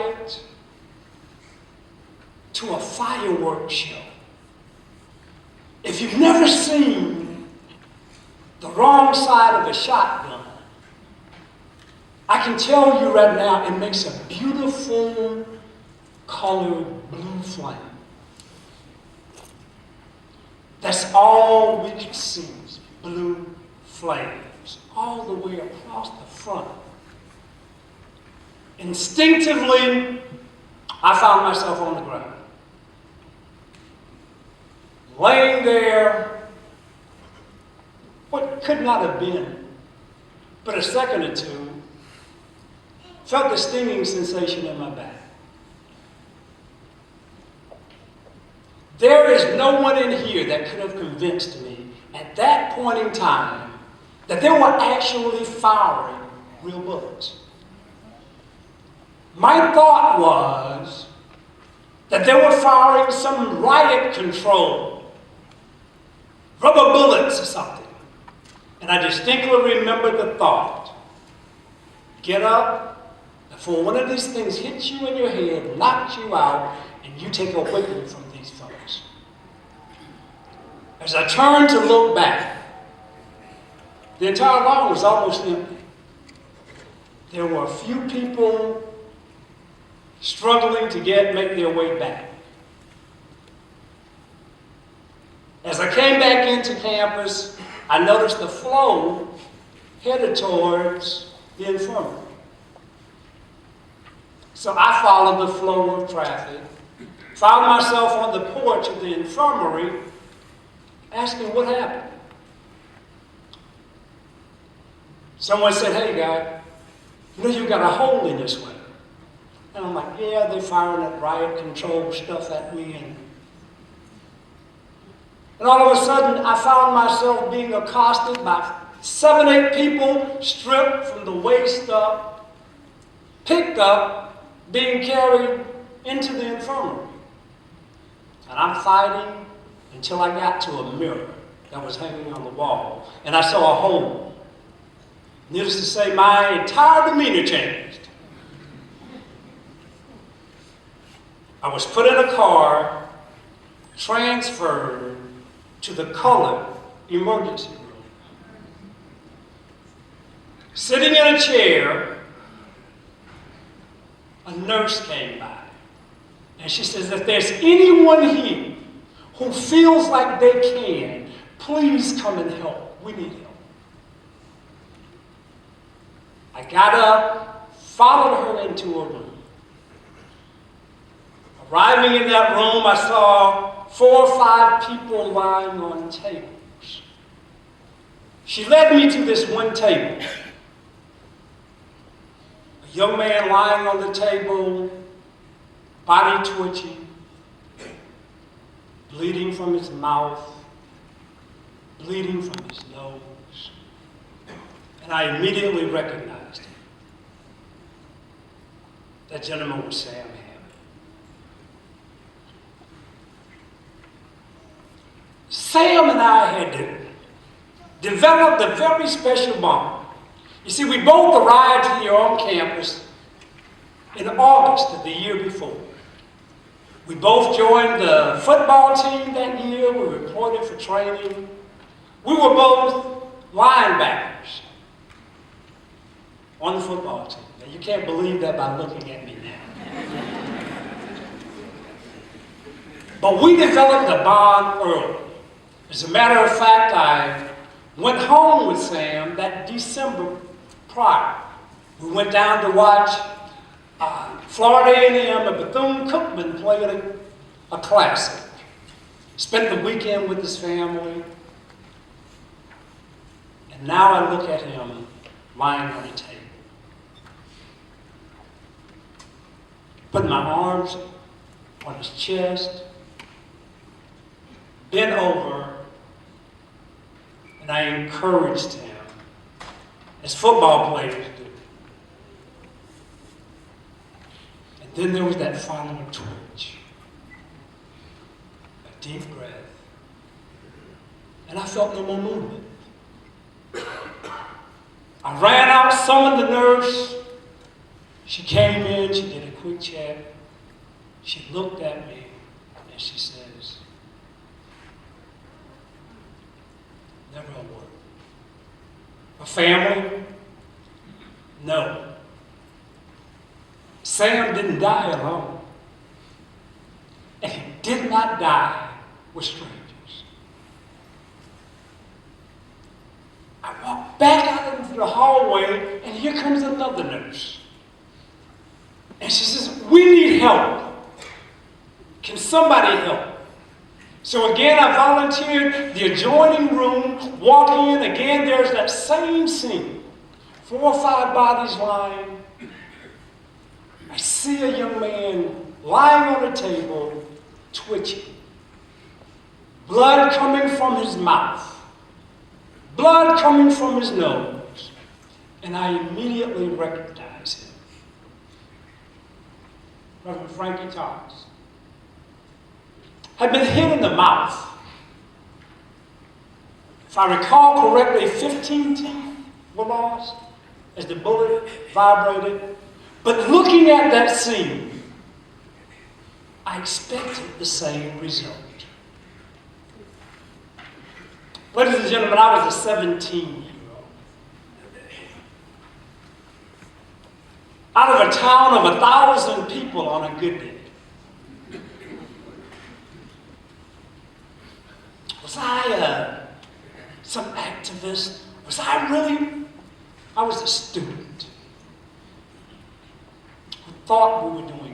riot to a fireworks show. If you've never seen the wrong side of a shotgun, I can tell you right now it makes a beautiful colored blue flame. That's all we can see is blue flames all the way across the front. Instinctively, I found myself on the ground, laying there, what could not have been but a second or two, felt the stinging sensation in my back. There is no one in here that could have convinced me at that point in time that they were actually firing real bullets. My thought was that they were firing some riot control, rubber bullets or something. And I distinctly remember the thought, get up before one of these things hits you in your head, knocks you out, and you take a whipping from these folks. As I turned to look back, the entire lawn was almost empty. There were a few people struggling to make their way back. As I came back into campus, I noticed the flow headed towards the infirmary. So I followed the flow of traffic, found myself on the porch of the infirmary, asking what happened. Someone said, hey guy, you know you've got a hole in this one. And I'm like, yeah, they're firing that riot control stuff at me. And all of a sudden, I found myself being accosted by 7, 8 people, stripped from the waist up, picked up, being carried into the infirmary. And I'm fighting until I got to a mirror that was hanging on the wall, and I saw a hole. Needless to say, my entire demeanor changed. I was put in a car, transferred to the colored emergency room. Sitting in a chair, a nurse came by, and she says, if there's anyone here who feels like they can, please come and help. We need help. I got up, followed her into a room. Arriving in that room, I saw 4 or 5 people lying on tables. She led me to this one table. A young man lying on the table, body twitching, bleeding from his mouth, bleeding from his nose. And I immediately recognized him. That gentleman was Sam. Sam and I had developed a very special bond. You see, we both arrived here on campus in August of the year before. We both joined the football team that year. We reported for training. We were both linebackers on the football team. Now, you can't believe that by looking at me now. But we developed a bond early. As a matter of fact, I went home with Sam that December prior. We went down to watch Florida A&M and Bethune-Cookman play a classic. Spent the weekend with his family. And now I look at him lying on a table. Put my arms on his chest, bent over, and I encouraged him, as football players do. And then there was that final twitch, a deep breath, and I felt no more movement. I ran out, summoned the nurse. She came in, she did a quick check. She looked at me and she says, never a word. A family? No. Sam didn't die alone. And he did not die with strangers. I walked back out into the hallway, and here comes another nurse. And she says, we need help. Can somebody help? So again, I volunteered the adjoining room, walk in, again, there's that same scene. 4 or 5 bodies lying. I see a young man lying on a table, twitching. Blood coming from his mouth. Blood coming from his nose. And I immediately recognize him. Reverend Frankie Thomas had been hit in the mouth. If I recall correctly, 15 teeth were lost as the bullet vibrated. But looking at that scene, I expected the same result. Ladies and gentlemen, I was a 17-year-old. Out of a town of 1,000 people on a good day. Was I some activist? Was I really? I was a student who thought we were doing